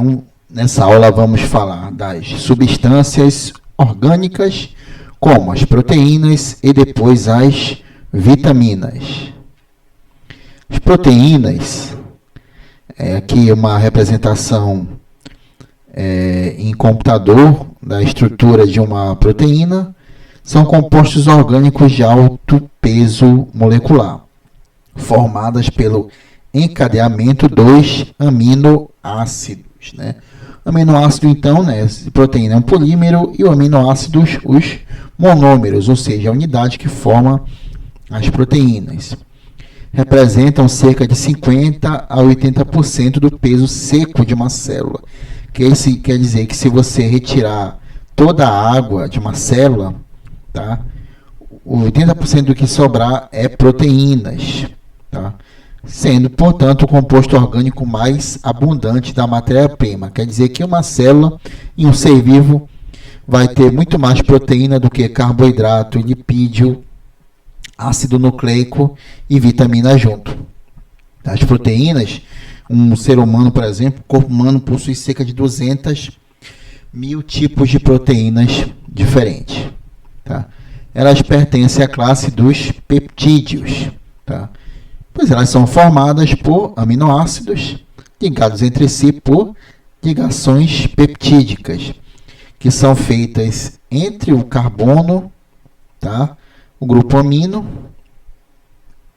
Então, nessa aula vamos falar das substâncias orgânicas, como as proteínas e depois as vitaminas. As proteínas, aqui uma representação em computador da estrutura de uma proteína, são compostos orgânicos de alto peso molecular, formadas pelo encadeamento dos aminoácidos. O aminoácido, então, proteína é um polímero e o aminoácido, os monômeros, ou seja, a unidade que forma as proteínas. Representam cerca de 50% a 80% do peso seco de uma célula. Quer dizer que se você retirar toda a água de uma célula, tá? O 80% do que sobrar é proteínas, tá? Sendo, portanto, o composto orgânico mais abundante da matéria-prima. Quer dizer que uma célula em um ser vivo vai ter muito mais proteína do que carboidrato, lipídio, ácido nucleico e vitamina junto. As proteínas, um ser humano, por exemplo, o corpo humano possui cerca de 200 mil tipos de proteínas diferentes. Tá? Elas pertencem à classe dos peptídeos. Tá? Pois elas são formadas por aminoácidos ligados entre si por ligações peptídicas, que são feitas entre o carbono, tá? O grupo amino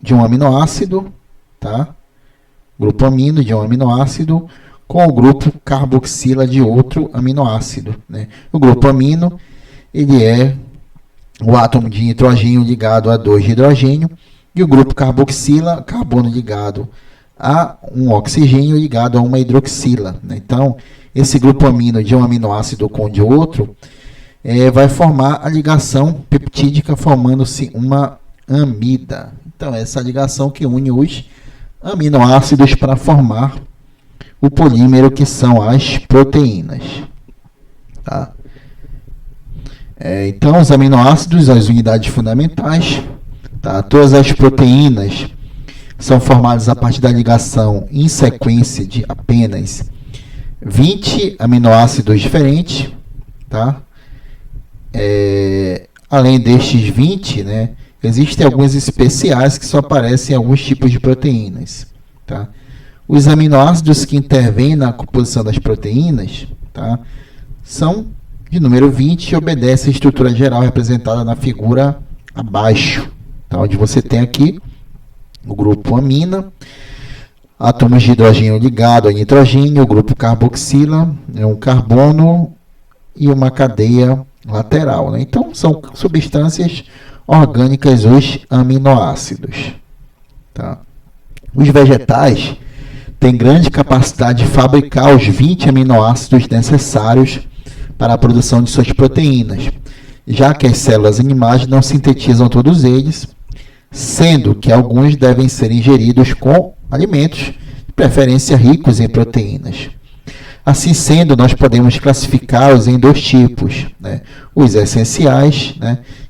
de um aminoácido, tá? Grupo amino de um aminoácido com o grupo carboxila de outro aminoácido. O grupo amino, ele é o átomo de nitrogênio ligado a 2 de hidrogênio, e o grupo carboxila, carbono ligado a um oxigênio ligado a uma hidroxila. Então, esse grupo amino de um aminoácido com o de outro vai formar a ligação peptídica, formando-se uma amida. Então, essa ligação que une os aminoácidos para formar o polímero, que são as proteínas. Tá? Então, os aminoácidos, as unidades fundamentais. Tá? Todas as proteínas são formadas a partir da ligação em sequência de apenas 20 aminoácidos diferentes. Tá? Além destes 20, existem alguns especiais que só aparecem em alguns tipos de proteínas. Tá? Os aminoácidos que intervêm na composição das proteínas, tá, são de número 20 e obedecem à estrutura geral representada na figura abaixo, tá, onde você tem aqui o grupo amina, átomos de hidrogênio ligado a nitrogênio, o grupo carboxila, um carbono e uma cadeia lateral. Então, são substâncias orgânicas, os aminoácidos. Tá? Os vegetais têm grande capacidade de fabricar os 20 aminoácidos necessários para a produção de suas proteínas, já que as células animais não sintetizam todos eles, sendo que alguns devem ser ingeridos com alimentos, de preferência ricos em proteínas. Assim sendo, nós podemos classificá-los em dois tipos, os essenciais,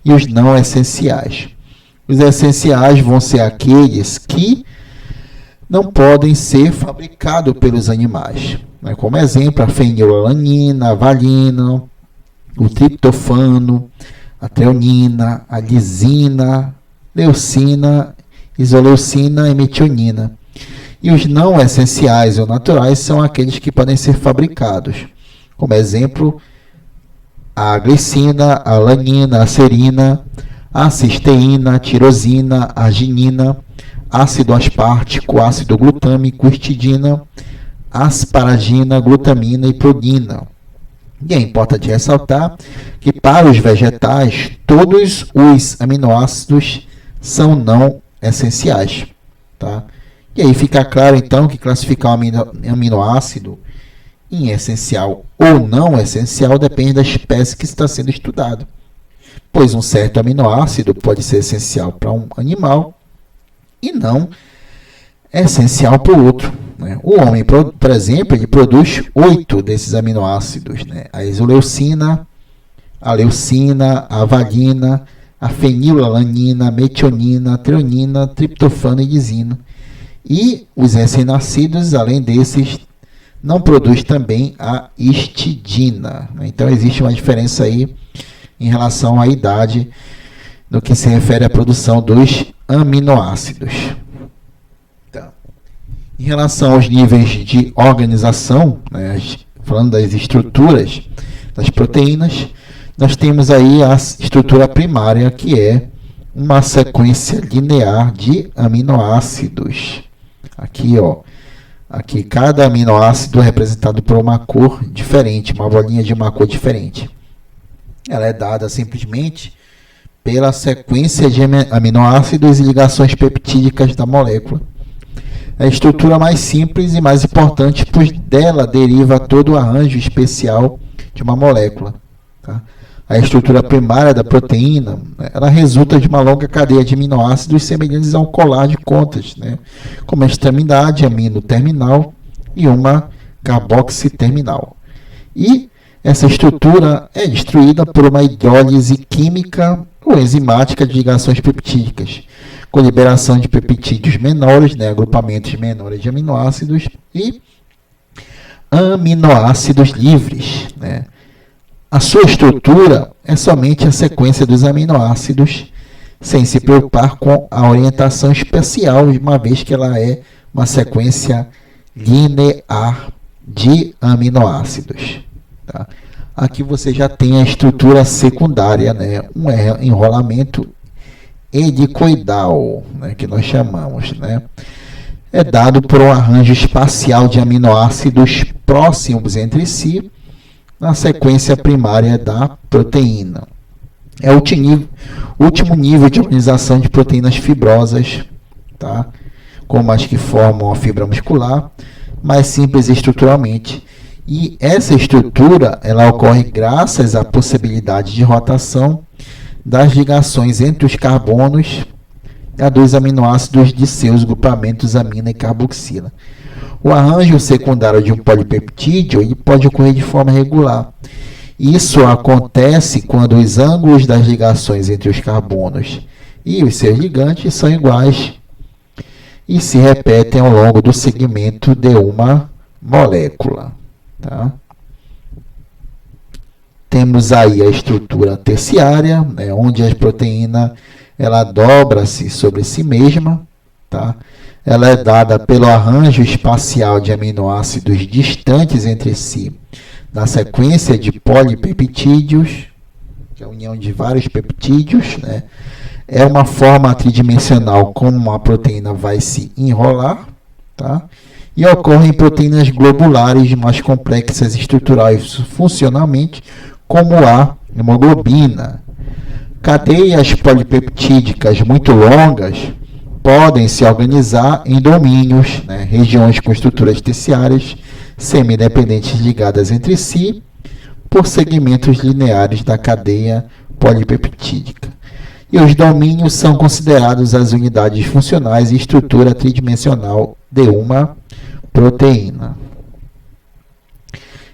e os não essenciais. Os essenciais vão ser aqueles que não podem ser fabricados pelos animais. Como exemplo, a fenilalanina, a valina, o triptofano, a treonina, a lisina, leucina, isoleucina e metionina. E os não essenciais ou naturais são aqueles que podem ser fabricados. Como exemplo, a glicina, a alanina, a serina, a cisteína, a tirosina, a arginina, ácido aspartico, ácido glutâmico, histidina, asparagina, glutamina e prolina. E é importante ressaltar que para os vegetais, todos os aminoácidos são não essenciais. Tá? E aí fica claro, então, que classificar um aminoácido em essencial ou não essencial depende da espécie que está sendo estudado. Pois um certo aminoácido pode ser essencial para um animal e não essencial para o outro. O homem, por exemplo, ele produz 8 desses aminoácidos. A isoleucina, a leucina, a valina, a fenilalanina, a metionina, a treonina, triptofano e lisina. E os recém-nascidos, além desses, não produz também a histidina. Então existe uma diferença aí em relação à idade no que se refere à produção dos aminoácidos. Tá. Em relação aos níveis de organização, né, falando das estruturas das proteínas, nós temos aí a estrutura primária, que é uma sequência linear de aminoácidos. Aqui, ó, aqui cada aminoácido é representado por uma cor diferente, uma bolinha de uma cor diferente. Ela é dada simplesmente pela sequência de aminoácidos e ligações peptídicas da molécula. É a estrutura mais simples e mais importante, pois dela deriva todo o arranjo especial de uma molécula. Tá? A estrutura primária da proteína, ela resulta de uma longa cadeia de aminoácidos semelhantes a um colar de contas, né? Como a extremidade amino-terminal e uma carboxiterminal. E essa estrutura é destruída por uma hidrólise química ou enzimática de ligações peptídicas, com liberação de peptídeos menores, né, agrupamentos menores de aminoácidos e aminoácidos livres. Né? A sua estrutura é somente a sequência dos aminoácidos, sem se preocupar com a orientação especial, uma vez que ela é uma sequência linear de aminoácidos. Tá? Aqui você já tem a estrutura secundária, né? Um enrolamento helicoidal, né? Que nós chamamos. Né? É dado por um arranjo espacial de aminoácidos próximos entre si, na sequência primária da proteína. É o último nível de organização de proteínas fibrosas, tá? Como as que formam a fibra muscular, mais simples estruturalmente. E essa estrutura ela ocorre graças à possibilidade de rotação das ligações entre os carbonos e a dos aminoácidos de seus grupamentos amina e carboxila. O arranjo secundário de um polipeptídeo ele pode ocorrer de forma regular. Isso acontece quando os ângulos das ligações entre os carbonos e os seus ligantes são iguais e se repetem ao longo do segmento de uma molécula. Tá? Temos aí a estrutura terciária, né, onde a proteína ela dobra-se sobre si mesma. Tá? Ela é dada pelo arranjo espacial de aminoácidos distantes entre si, na sequência de polipeptídeos, que é a união de vários peptídeos. Né? É uma forma tridimensional como a proteína vai se enrolar. Tá? E ocorrem proteínas globulares mais complexas estruturais funcionalmente, como a hemoglobina. Cadeias polipeptídicas muito longas podem se organizar em domínios, né, regiões com estruturas terciárias semi-independentes ligadas entre si por segmentos lineares da cadeia polipeptídica. E os domínios são considerados as unidades funcionais e estrutura tridimensional de uma proteína.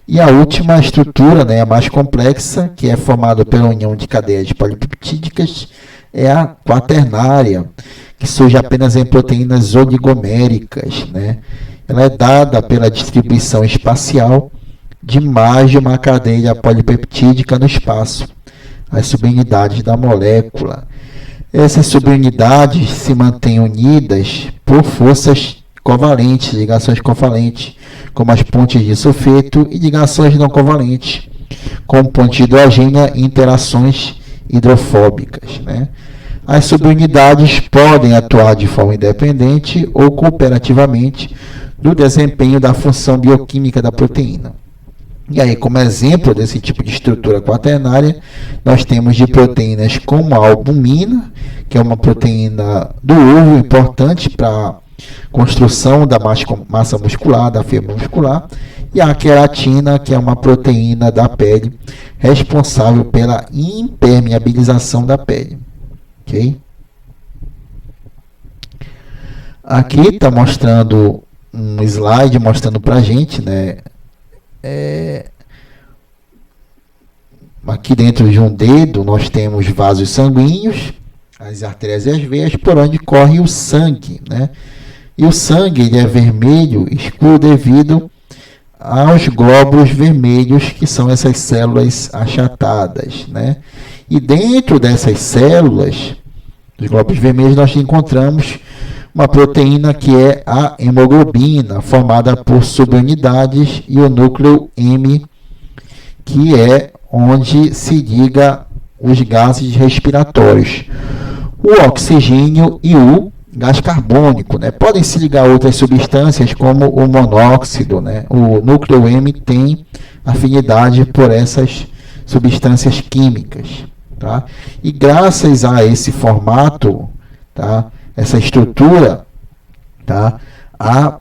E a última estrutura, né, a mais complexa, que é formada pela união de cadeias polipeptídicas, é a quaternária, que surge apenas em proteínas oligoméricas. Né? Ela é dada pela distribuição espacial de mais de uma cadeia polipeptídica no espaço, as subunidades da molécula. Essas subunidades se mantêm unidas por forças covalentes, ligações covalentes, como as pontes de sulfeto, e ligações não covalentes, como ponte de hidrogênio e interações hidrofóbicas. Né? As subunidades podem atuar de forma independente ou cooperativamente do desempenho da função bioquímica da proteína. E aí, como exemplo desse tipo de estrutura quaternária, nós temos de proteínas como a albumina, que é uma proteína do ovo importante para a construção da massa muscular, da fibra muscular, e a queratina, que é uma proteína da pele responsável pela impermeabilização da pele. Okay? Aqui está mostrando um slide mostrando para a gente, né? Aqui dentro de um dedo nós temos vasos sanguíneos, as artérias e as veias, por onde corre o sangue, né? E o sangue ele é vermelho escuro devido aos glóbulos vermelhos, que são essas células achatadas, né? E dentro dessas células, dos glóbulos vermelhos, nós encontramos uma proteína que é a hemoglobina, formada por subunidades, e o núcleo M, que é onde se liga os gases respiratórios, o oxigênio e o gás carbônico, né? Podem se ligar outras substâncias como o monóxido, né? O núcleo M tem afinidade por essas substâncias químicas, tá? E graças a esse formato, tá? Essa estrutura, tá? A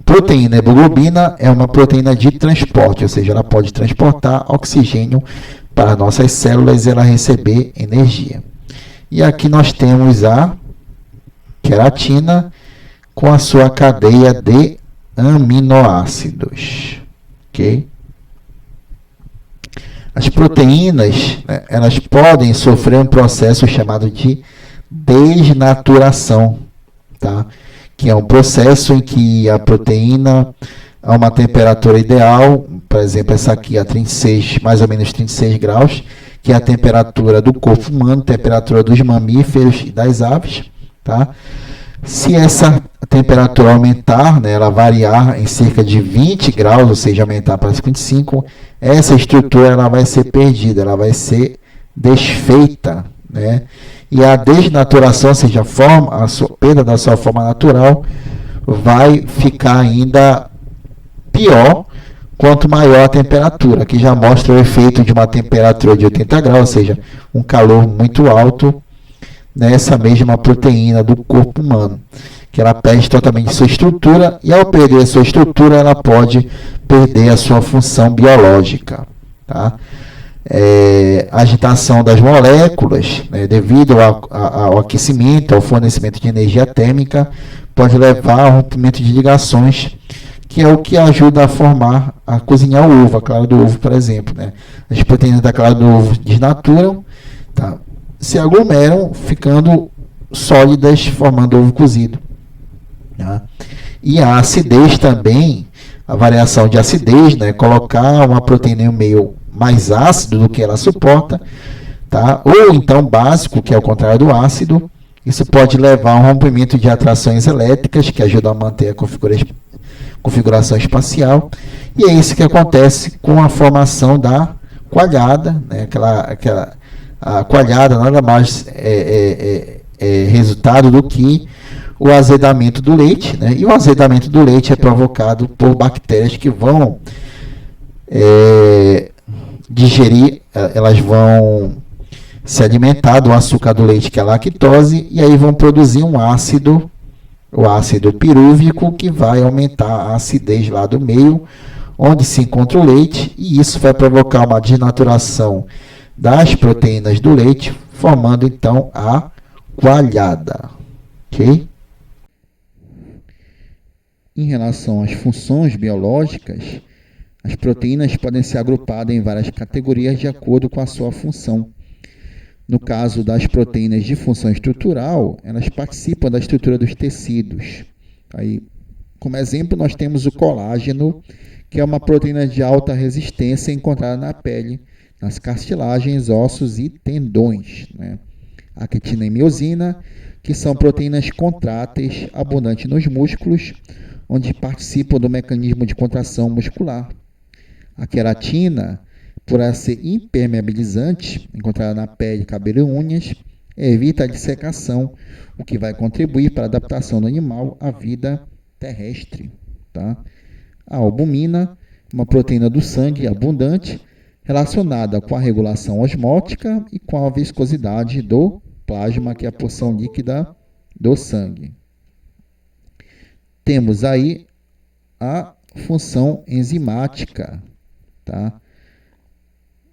proteína hemoglobina é uma proteína de transporte, ou seja, ela pode transportar oxigênio para nossas células e ela receber energia. E aqui nós temos a queratina com a sua cadeia de aminoácidos, ok? As proteínas, né, elas podem sofrer um processo chamado de desnaturação, tá? Que é um processo em que a proteína, a uma temperatura ideal, por exemplo, essa aqui a 36, mais ou menos 36 graus, que é a temperatura do corpo humano, temperatura dos mamíferos e das aves, tá? Se essa temperatura aumentar, né, ela variar em cerca de 20 graus, ou seja, aumentar para 55, essa estrutura ela vai ser perdida, ela vai ser desfeita, né? E a desnaturação, ou seja, a perda da sua forma natural, vai ficar ainda pior quanto maior a temperatura, que já mostra o efeito de uma temperatura de 80 graus, ou seja, um calor muito alto nessa mesma proteína do corpo humano, que ela perde totalmente sua estrutura, e ao perder a sua estrutura, ela pode perder a sua função biológica, tá? A agitação das moléculas, né, devido ao aquecimento, ao fornecimento de energia térmica, pode levar ao rompimento de ligações, que é o que ajuda a cozinhar o ovo, a clara do ovo, por exemplo, né? As proteínas da clara do ovo desnaturam, tá? Se aglomeram, ficando sólidas, formando ovo cozido, tá? E a acidez também, a variação de acidez, né? Colocar uma proteína em um meio mais ácido do que ela suporta, tá? Ou então básico, que é o contrário do ácido, isso pode levar a um rompimento de atrações elétricas, que ajudam a manter a configuração espacial, e é isso que acontece com a formação da coalhada, né? A coalhada nada mais é resultado do que o azedamento do leite, né? E o azedamento do leite é provocado por bactérias que vão digerir, elas vão se alimentar do açúcar do leite, que é a lactose, e aí vão produzir um ácido, o ácido pirúvico, que vai aumentar a acidez lá do meio onde se encontra o leite, e isso vai provocar uma desnaturação das proteínas do leite, formando então a coalhada, ok? Em relação às funções biológicas, as proteínas podem ser agrupadas em várias categorias de acordo com a sua função. No caso das proteínas de função estrutural, elas participam da estrutura dos tecidos. Aí, como exemplo, nós temos o colágeno, que é uma proteína de alta resistência encontrada na pele, nas cartilagens, ossos e tendões, né? A quitina e miosina, que são proteínas contráteis abundantes nos músculos, onde participam do mecanismo de contração muscular. A queratina, por ela ser impermeabilizante, encontrada na pele, cabelo e unhas, evita a dissecação, o que vai contribuir para a adaptação do animal à vida terrestre, tá? A albumina, uma proteína do sangue abundante, relacionada com a regulação osmótica e com a viscosidade do plasma, que é a porção líquida do sangue. Temos aí a função enzimática, tá?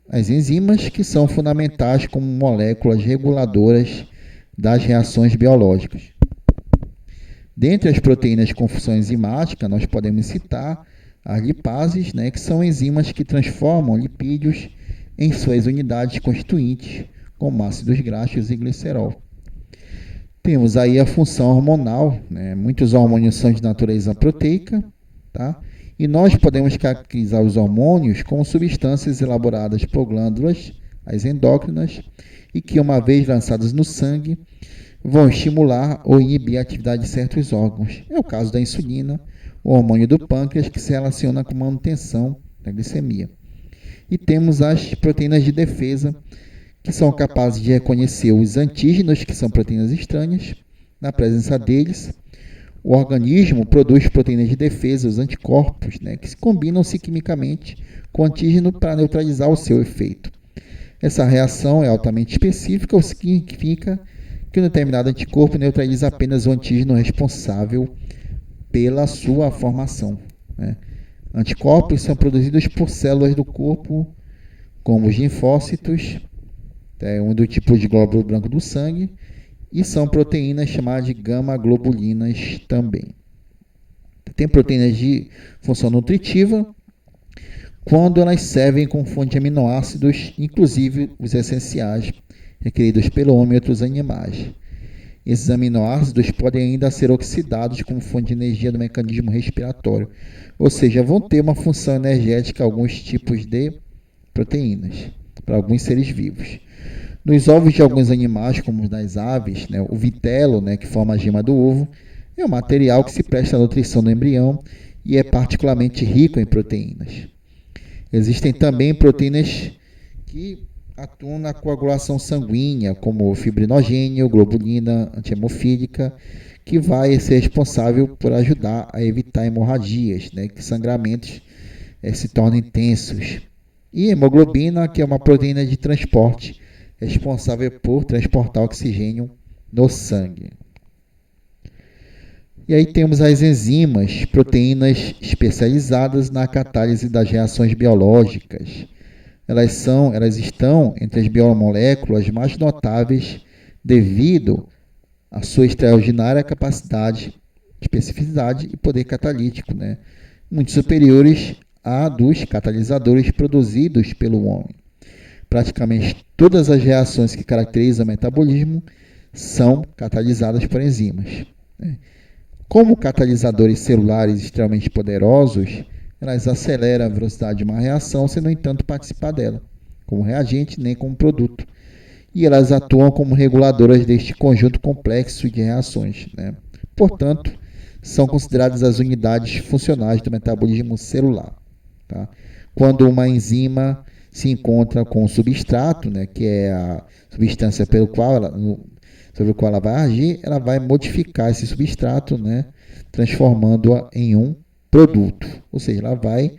As enzimas, que são fundamentais como moléculas reguladoras das reações biológicas. Dentre as proteínas com função enzimática, nós podemos citar as lipases, né, que são enzimas que transformam lipídios em suas unidades constituintes, como ácidos graxos e glicerol. Temos aí a função hormonal, né? Muitos hormônios são de natureza proteica, tá? E nós podemos caracterizar os hormônios como substâncias elaboradas por glândulas, as endócrinas, e que, uma vez lançadas no sangue, vão estimular ou inibir a atividade de certos órgãos. É o caso da insulina, o hormônio do pâncreas, que se relaciona com a manutenção da glicemia. E temos as proteínas de defesa, que são capazes de reconhecer os antígenos, que são proteínas estranhas. Na presença deles, o organismo produz proteínas de defesa, os anticorpos, né, que se combinam-se quimicamente com o antígeno para neutralizar o seu efeito. Essa reação é altamente específica, o que significa que um determinado anticorpo neutraliza apenas o antígeno responsável pela sua formação, né? Anticorpos são produzidos por células do corpo, como os linfócitos, um do tipo de glóbulo branco do sangue, e são proteínas chamadas de gama-globulinas também. Tem proteínas de função nutritiva, quando elas servem como fonte de aminoácidos, inclusive os essenciais, requeridos pelo homem e outros animais. Esses aminoácidos podem ainda ser oxidados como fonte de energia do mecanismo respiratório, ou seja, vão ter uma função energética alguns tipos de proteínas, para alguns seres vivos. Nos ovos de alguns animais, como os das aves, né, o vitelo, né, que forma a gema do ovo, é um material que se presta à nutrição do embrião e é particularmente rico em proteínas. Existem também proteínas que atuam na coagulação sanguínea, como o fibrinogênio, globulina antihemofílica, que vai ser responsável por ajudar a evitar hemorragias, né, que sangramentos se tornem intensos. E hemoglobina, que é uma proteína de transporte, responsável por transportar oxigênio no sangue. E aí temos as enzimas, proteínas especializadas na catálise das reações biológicas. Elas estão entre as biomoléculas mais notáveis devido à sua extraordinária capacidade, especificidade e poder catalítico, né, muito superiores à dos catalisadores produzidos pelo homem. Praticamente todas as reações que caracterizam o metabolismo são catalisadas por enzimas, né? Como catalisadores celulares extremamente poderosos, elas aceleram a velocidade de uma reação sem, no entanto, participar dela, como reagente nem como produto. E elas atuam como reguladoras deste conjunto complexo de reações, né? Portanto, são consideradas as unidades funcionais do metabolismo celular, tá? Quando uma enzima se encontra com o substrato, né, que é a substância sobre o qual ela vai agir, ela vai modificar esse substrato, né, transformando-a em um produto, ou seja, ela vai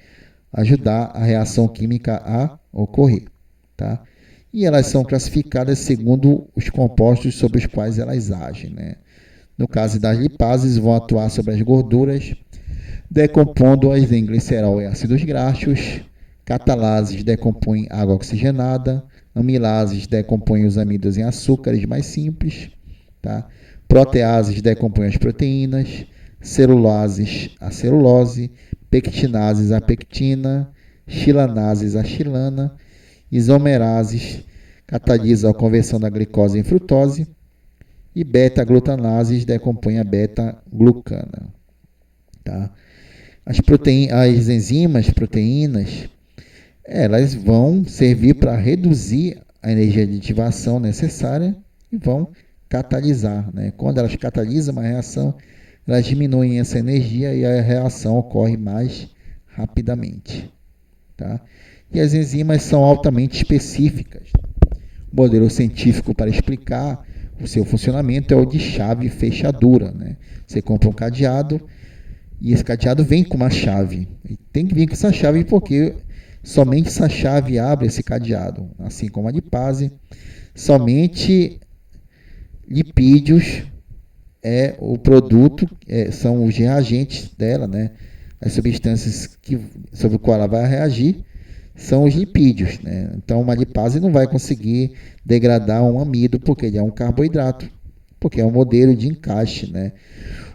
ajudar a reação química a ocorrer, tá? E elas são classificadas segundo os compostos sobre os quais elas agem, né? No caso das lipases, vão atuar sobre as gorduras, decompondo-as em glicerol e ácidos graxos. Catalases decompõem água oxigenada, amilases decompõem os amidos em açúcares mais simples, tá? Proteases decompõem as proteínas, celulases a celulose, pectinases a pectina, chilanases a chilana, isomerases catalisam a conversão da glicose em frutose e beta-glutanases decompõem a beta-glucana, tá? As enzimas, proteínas, elas vão servir para reduzir a energia de ativação necessária e vão catalisar, né? Quando elas catalisam uma reação, elas diminuem essa energia e a reação ocorre mais rapidamente, tá? E as enzimas são altamente específicas. O modelo científico para explicar o seu funcionamento é o de chave fechadura, né? Você compra um cadeado e esse cadeado vem com uma chave. E tem que vir com essa chave porque somente essa chave abre esse cadeado. Assim como a lipase, somente lipídios é o produto, são os reagentes dela, né? As substâncias sobre o qual ela vai reagir são os lipídios, né? Então uma lipase não vai conseguir degradar um amido porque ele é um carboidrato, porque é um modelo de encaixe, né?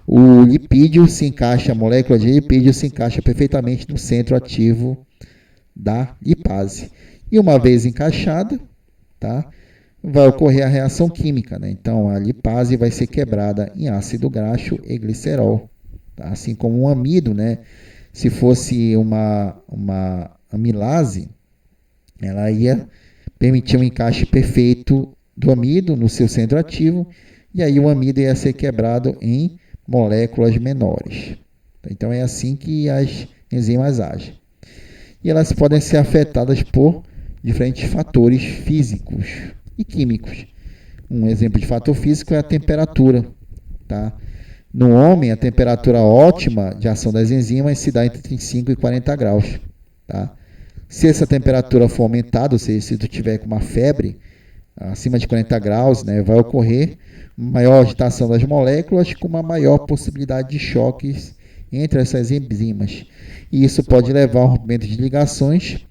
O lipídio se encaixa, a molécula de lipídio se encaixa perfeitamente no centro ativo da lipase. E uma vez encaixada, tá, vai ocorrer a reação química, né? Então a lipase vai ser quebrada em ácido graxo e glicerol, tá? Assim como um amido, né, Se fosse uma amilase, ela ia permitir um encaixe perfeito do amido no seu centro ativo, e aí o amido ia ser quebrado em moléculas menores. Então é assim que as enzimas agem. E elas podem ser afetadas por diferentes fatores físicos e químicos. Um exemplo de fator físico é a temperatura. Tá? No homem, a temperatura ótima de ação das enzimas se dá entre 35 e 40 graus. Tá? Se essa temperatura for aumentada, ou seja, se tu tiver com uma febre acima de 40 graus, né, vai ocorrer maior agitação das moléculas com uma maior possibilidade de choques entre essas enzimas. E isso pode levar ao rompimento de ligações,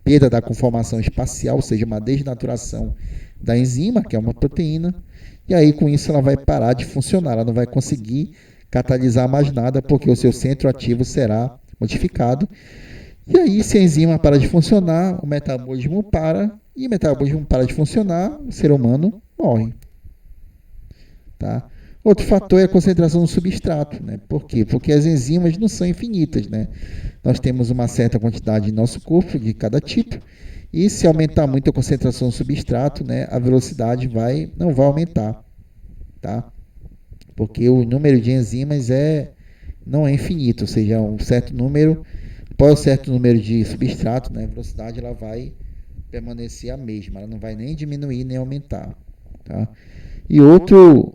perda da conformação espacial, ou seja, uma desnaturação da enzima, que é uma proteína, e aí com isso ela vai parar de funcionar, ela não vai conseguir catalisar mais nada, porque o seu centro ativo será modificado. E aí, se a enzima para de funcionar, o metabolismo para, e o metabolismo para de funcionar, o ser humano morre. Tá? Outro fator é a concentração do substrato. Né? Por quê? Porque as enzimas não são infinitas. Né? Nós temos uma certa quantidade em nosso corpo, de cada tipo, e se aumentar muito a concentração do substrato, né, a velocidade não vai aumentar. Tá? Porque o número de enzimas não é infinito, ou seja, um certo número, após um certo número de substrato, né, a velocidade ela vai permanecer a mesma, ela não vai nem diminuir nem aumentar. Tá? E outro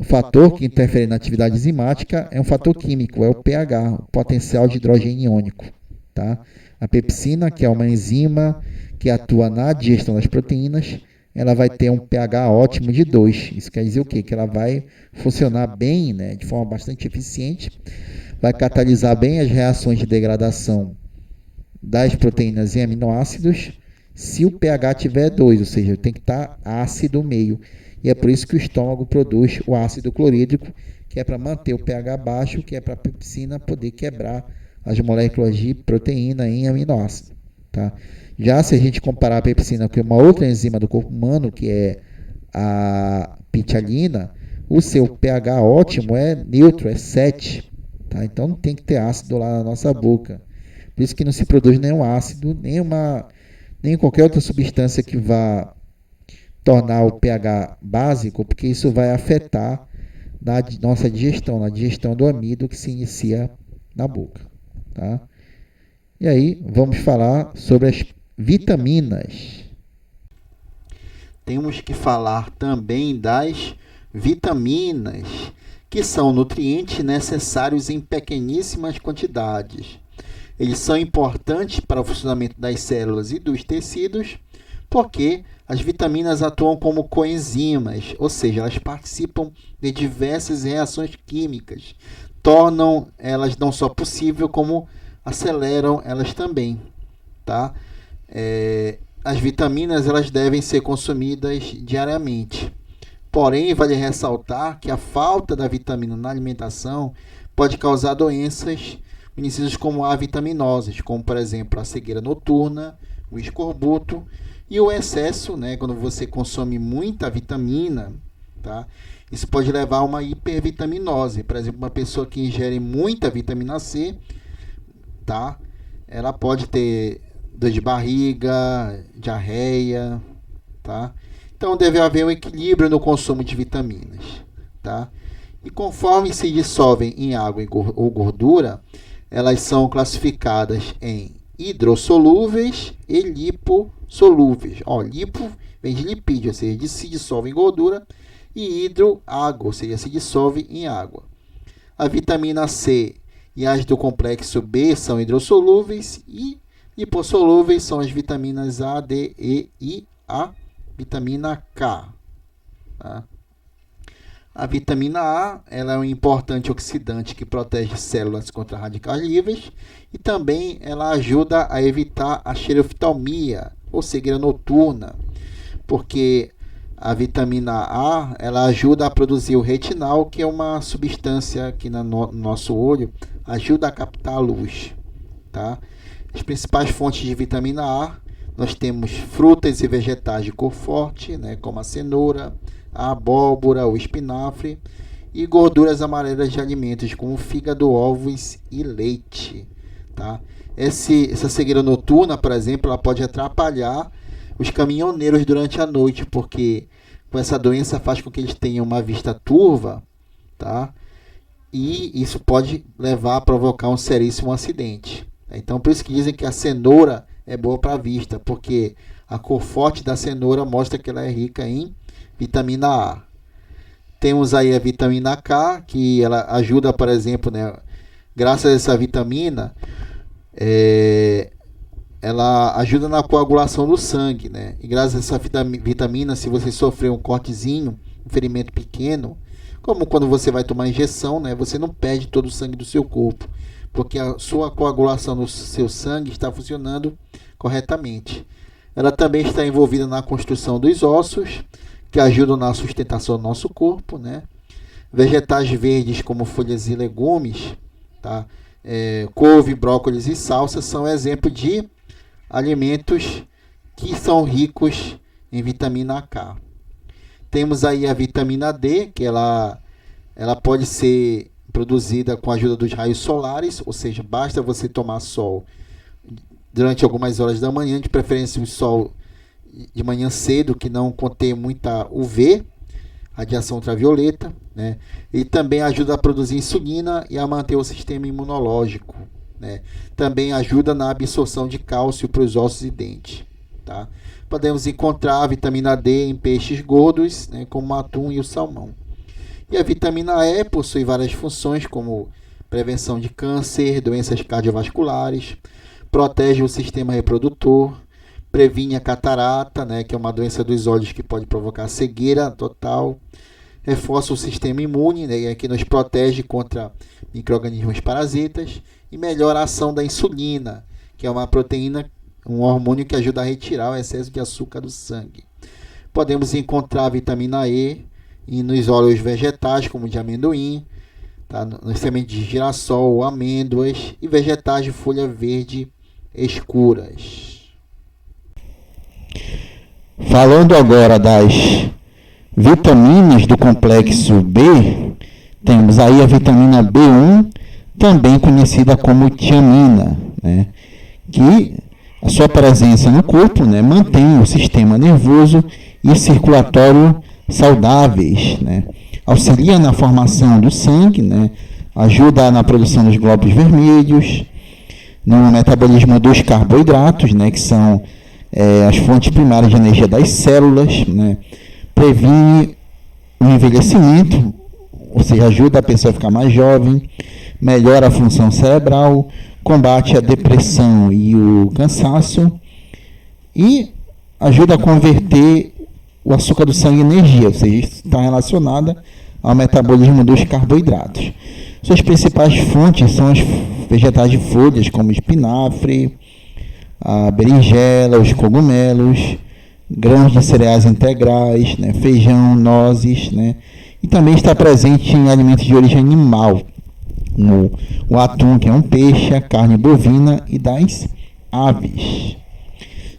fator que interfere na atividade enzimática é um fator químico, é o pH, o potencial de hidrogênio iônico. Tá? A pepsina, que é uma enzima que atua na digestão das proteínas, ela vai ter um pH ótimo de 2. Isso quer dizer o quê? Que ela vai funcionar bem, né, de forma bastante eficiente, vai catalisar bem as reações de degradação das proteínas em aminoácidos, se o pH tiver 2, ou seja, tem que estar ácido meio. E é por isso que o estômago produz o ácido clorídrico, que é para manter o pH baixo, que é para a pepsina poder quebrar as moléculas de proteína em aminoácido. Tá? Já se a gente comparar a pepsina com uma outra enzima do corpo humano, que é a pitialina, o seu pH ótimo é neutro, é 7. Tá? Então não tem que ter ácido lá na nossa boca. Por isso que não se produz nenhum ácido, nem qualquer outra substância que vá tornar o pH básico, porque isso vai afetar na nossa digestão, na digestão do amido que se inicia na boca. Tá? E aí vamos falar sobre as vitaminas. Temos que falar também das vitaminas, que são nutrientes necessários em pequeníssimas quantidades. Eles são importantes para o funcionamento das células e dos tecidos, porque as vitaminas atuam como coenzimas, ou seja, elas participam de diversas reações químicas, tornam elas não só possível, como aceleram elas também. Tá? As vitaminas elas devem ser consumidas diariamente. Porém, vale ressaltar que a falta da vitamina na alimentação pode causar doenças conhecidas como avitaminoses, como, por exemplo, a cegueira noturna, o escorbuto e o excesso, né, quando você consome muita vitamina, tá? Isso pode levar a uma hipervitaminose. Por exemplo, uma pessoa que ingere muita vitamina C, tá? Ela pode ter dor de barriga, diarreia, tá? Então deve haver um equilíbrio no consumo de vitaminas, tá? E conforme se dissolvem em água ou gordura, elas são classificadas em hidrossolúveis e lipossolúveis. Lipo vem de lipídio, ou seja, se dissolve em gordura, e hidro, água, ou seja, se dissolve em água. A vitamina C e as do complexo B são hidrossolúveis e lipossolúveis são as vitaminas A, D, E e a vitamina K. Tá? A vitamina A ela é um importante oxidante que protege células contra radicais livres e também ela ajuda a evitar a xeroftalmia, ou cegueira noturna, porque a vitamina A ela ajuda a produzir o retinal, que é uma substância que no nosso olho ajuda a captar a luz. Tá? As principais fontes de vitamina A, nós temos frutas e vegetais de cor forte, né, como a cenoura, a abóbora, o espinafre, e gorduras amarelas de alimentos como fígado, ovos e leite, tá? Essa cegueira noturna, por exemplo, ela pode atrapalhar os caminhoneiros durante a noite, porque com essa doença faz com que eles tenham uma vista turva, tá? E isso pode levar a provocar um seríssimo acidente. Então, por isso que dizem que a cenoura é boa para a vista, porque a cor forte da cenoura mostra que ela é rica em vitamina A. Temos aí a vitamina K, que ela ajuda, por exemplo, né, graças a essa vitamina, ela ajuda na coagulação do sangue, né? E graças a essa vitamina, se você sofrer um cortezinho, um ferimento pequeno, como quando você vai tomar injeção, né, você não perde todo o sangue do seu corpo, porque a sua coagulação no seu sangue está funcionando corretamente. Ela também está envolvida na construção dos ossos, que ajudam na sustentação do nosso corpo, né? Vegetais verdes como folhas e legumes, tá? Couve, brócolis e salsa são exemplo de alimentos que são ricos em vitamina K. Temos aí a vitamina D, que ela pode ser produzida com a ajuda dos raios solares, ou seja, basta você tomar sol durante algumas horas da manhã, de preferência um sol de manhã cedo, que não contém muita UV, radiação ultravioleta, né? E também ajuda a produzir insulina e a manter o sistema imunológico, né? Também ajuda na absorção de cálcio para os ossos e dentes, tá? Podemos encontrar a vitamina D em peixes gordos, né, como o atum e o salmão. E a vitamina E possui várias funções, como prevenção de câncer, doenças cardiovasculares, protege o sistema reprodutor, previne a catarata, né, que é uma doença dos olhos que pode provocar cegueira total, reforça o sistema imune, né, que nos protege contra micro-organismos parasitas, e melhora a ação da insulina, que é uma proteína, um hormônio que ajuda a retirar o excesso de açúcar do sangue. Podemos encontrar a vitamina E nos óleos vegetais, como de amendoim, tá, nas sementes de girassol, amêndoas e vegetais de folha verde escuras. Falando agora das vitaminas do complexo B, temos aí a vitamina B1, também conhecida como tiamina, né, que a sua presença no corpo, né, mantém o sistema nervoso e circulatório saudáveis, né, auxilia na formação do sangue, né, ajuda na produção dos glóbulos vermelhos, no metabolismo dos carboidratos, né, que são as fontes primárias de energia das células, né, previne o envelhecimento, ou seja, ajuda a pessoa a ficar mais jovem, melhora a função cerebral, combate a depressão e o cansaço e ajuda a converter o açúcar do sangue em energia, ou seja, isso está relacionada ao metabolismo dos carboidratos. Suas principais fontes são as vegetais de folhas, como espinafre, a berinjela, os cogumelos, grãos de cereais integrais, né, feijão, nozes, né, e também está presente em alimentos de origem animal, o atum, que é um peixe, a carne bovina e das aves.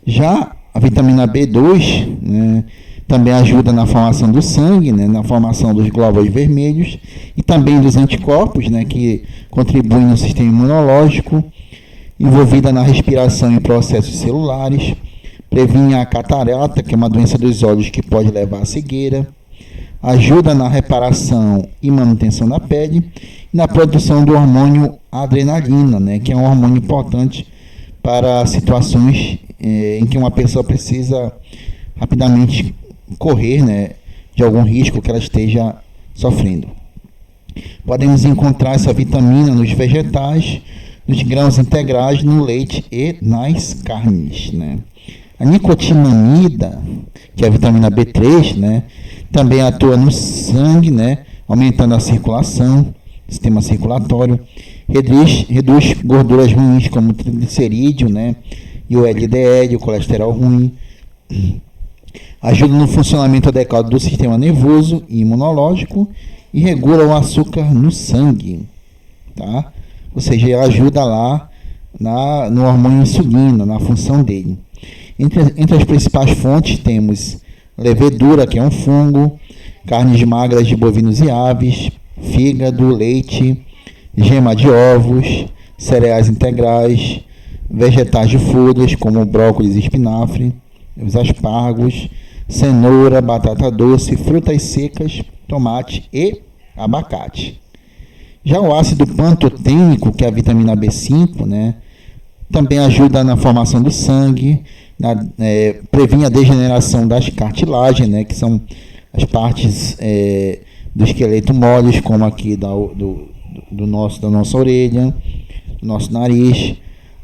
Já a vitamina B2, né, também ajuda na formação do sangue, né, na formação dos glóbulos vermelhos e também dos anticorpos, né, que contribuem no sistema imunológico, envolvida na respiração e processos celulares, previne a catarata, que é uma doença dos olhos que pode levar à cegueira, ajuda na reparação e manutenção da pele e na produção do hormônio adrenalina, né, que é um hormônio importante para situações em que uma pessoa precisa rapidamente correr, né, de algum risco que ela esteja sofrendo. Podemos encontrar essa vitamina nos vegetais, nos grãos integrais, no leite e nas carnes, né. A nicotinamida, que é a vitamina B3, né, também atua no sangue, né, aumentando a circulação, sistema circulatório, reduz gorduras ruins como o triglicerídeo, né, e o LDL, o colesterol ruim, ajuda no funcionamento adequado do sistema nervoso e imunológico e regula o açúcar no sangue, tá? Ou seja, ajuda lá no hormônio insulina, na função dele. Entre as principais fontes temos levedura, que é um fungo, carnes magras de bovinos e aves, fígado, leite, gema de ovos, cereais integrais, vegetais de folhas como brócolis e espinafre, os aspargos, cenoura, batata doce, frutas secas, tomate e abacate. Já o ácido pantotênico, que é a vitamina B5, né, também ajuda na formação do sangue, previne a degeneração das cartilagens, né, que são as partes do esqueleto moles, como aqui da nossa orelha, do nosso nariz,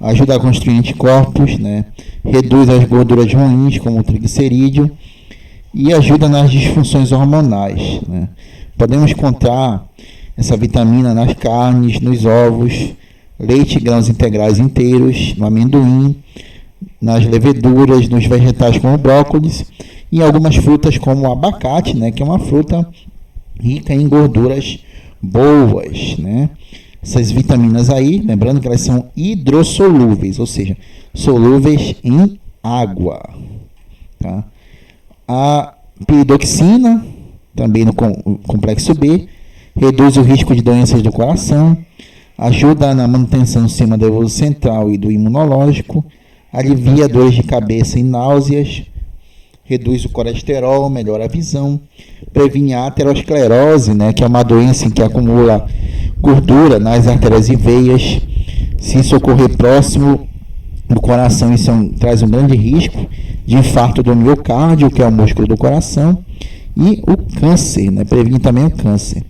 ajuda a construir anticorpos, né, reduz as gorduras ruins, como o triglicerídeo, e ajuda nas disfunções hormonais, né. Podemos encontrar essa vitamina nas carnes, nos ovos, leite e grãos integrais inteiros, no amendoim, nas leveduras, nos vegetais como brócolis e em algumas frutas como o abacate, né, que é uma fruta rica em gorduras boas, né? Essas vitaminas aí, lembrando que elas são hidrossolúveis, ou seja, solúveis em água, tá? A piridoxina, também no complexo B, reduz o risco de doenças do coração, ajuda na manutenção do sistema nervoso central e do imunológico, alivia dores de cabeça e náuseas, reduz o colesterol, melhora a visão, previne a aterosclerose, né, que é uma doença em que acumula gordura nas artérias e veias. Se isso ocorrer próximo do coração, isso traz um grande risco de infarto do miocárdio, que é o músculo do coração, e o câncer, né, previne também o câncer.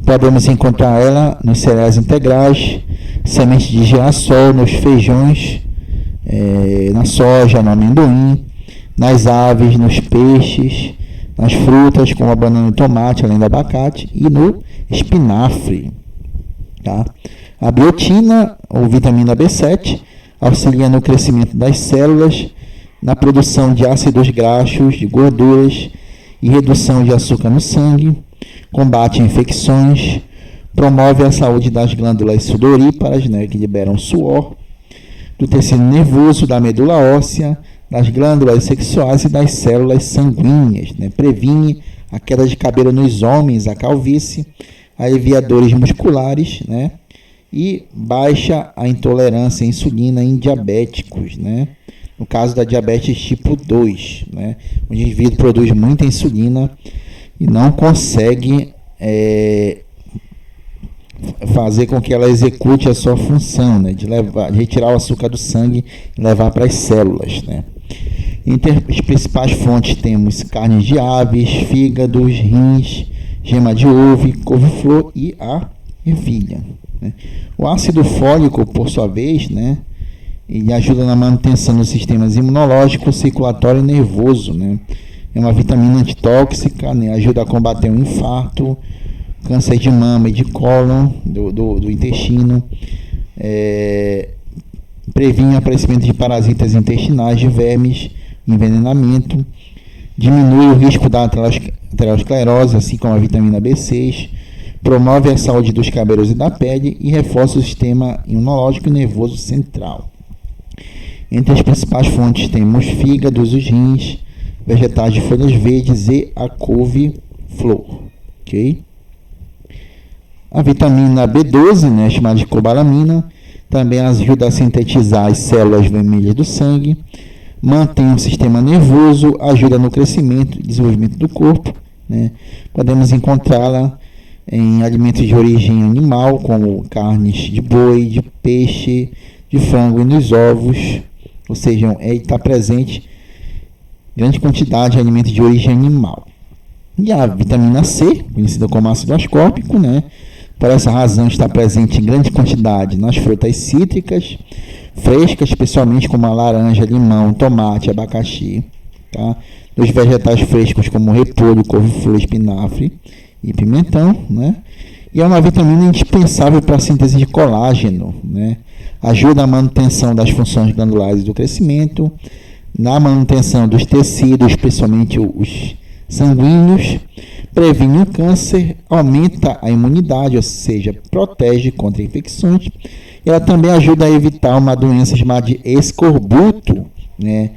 Podemos encontrar ela nos cereais integrais, sementes de girassol, nos feijões, na soja, no amendoim, nas aves, nos peixes, nas frutas como a banana e o tomate, além do abacate, e no espinafre. Tá? A biotina, ou vitamina B7, auxilia no crescimento das células, na produção de ácidos graxos, de gorduras e redução de açúcar no sangue, combate infecções, promove a saúde das glândulas sudoríparas, né, que liberam suor, do tecido nervoso, da medula óssea, das glândulas sexuais e das células sanguíneas, né, previne a queda de cabelo nos homens, a calvície, alivia dores musculares, né, e baixa a intolerância à insulina em diabéticos, né, no caso da diabetes tipo 2, né, o indivíduo produz muita insulina e não consegue fazer com que ela execute a sua função, né, de retirar o açúcar do sangue e levar para as células, né. Entre as principais fontes temos carnes de aves, fígados, rins, gema de ovo, couve-flor e a ervilha, né. O ácido fólico, por sua vez, né, ele ajuda na manutenção dos sistemas imunológico, circulatório e nervoso, né. É uma vitamina antitóxica, né, ajuda a combater o infarto, câncer de mama e de cólon, do intestino, previne o aparecimento de parasitas intestinais, de vermes, envenenamento, diminui o risco da aterosclerose, assim como a vitamina B6, promove a saúde dos cabelos e da pele e reforça o sistema imunológico e nervoso central. Entre as principais fontes temos fígados, os rins, vegetais de folhas verdes e a couve-flor. Ok? A vitamina B12, né, chamada de cobalamina, também ajuda a sintetizar as células vermelhas do sangue, mantém o sistema nervoso, ajuda no crescimento e desenvolvimento do corpo, né? Podemos encontrá-la em alimentos de origem animal, como carnes de boi, de peixe, de frango e nos ovos, ou seja, está presente em grande quantidade de alimentos de origem animal. E a vitamina C, conhecida como ácido ascórbico, né? Por essa razão está presente em grande quantidade nas frutas cítricas, frescas, especialmente como a laranja, limão, tomate, abacaxi, tá? Nos vegetais frescos como repolho, couve-flor, espinafre e pimentão, né? E é uma vitamina indispensável para a síntese de colágeno, né? Ajuda a manutenção das funções glandulares e do crescimento, na manutenção dos tecidos, especialmente os sanguíneos, previne o câncer, aumenta a imunidade, ou seja, protege contra infecções. Ela também ajuda a evitar uma doença chamada de escorbuto, né,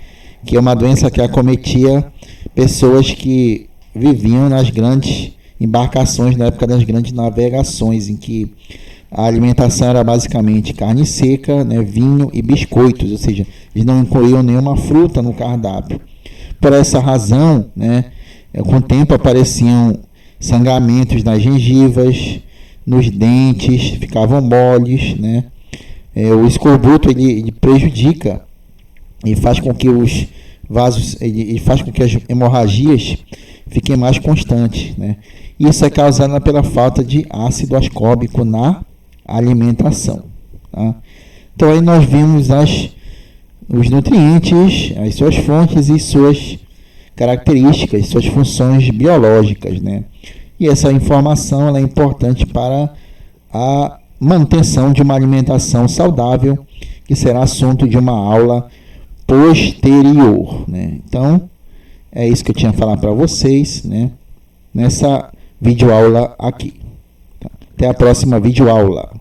que é uma doença que acometia pessoas que viviam nas grandes embarcações na época das grandes navegações, em que a alimentação era basicamente carne seca, né, vinho e biscoitos, ou seja, eles não incluíam nenhuma fruta no cardápio. Por essa razão, né, com o tempo apareciam sangramentos nas gengivas, nos dentes, ficavam moles, né? O escorbuto ele prejudica e faz com que os vasos, ele faz com que as hemorragias fiquem mais constantes, né? Isso é causado pela falta de ácido ascórbico na alimentação, tá? Então aí nós vimos os nutrientes, as suas fontes e suas características, suas funções biológicas, né? E essa informação ela é importante para a manutenção de uma alimentação saudável, que será assunto de uma aula posterior, né? Então, é isso que eu tinha a falar para vocês, né? Nessa videoaula aqui. Até a próxima videoaula.